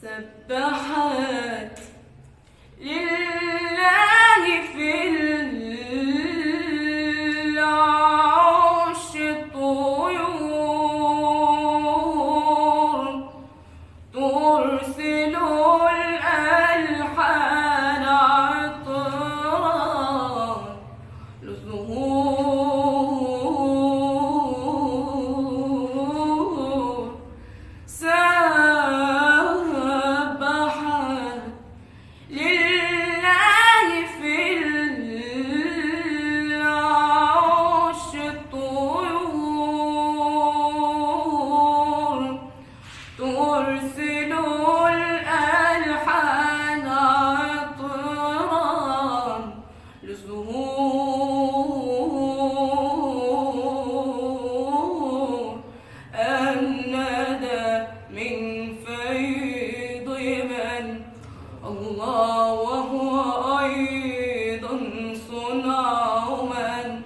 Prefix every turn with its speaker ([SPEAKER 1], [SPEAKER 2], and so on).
[SPEAKER 1] سبحت لله في العرش طيور ترسل الألحان عطرا للزهور سبحت لله في العرش طيور ترسل الألحان عطرا للزهور الندى من فيض من الله وهو أيضا صنع من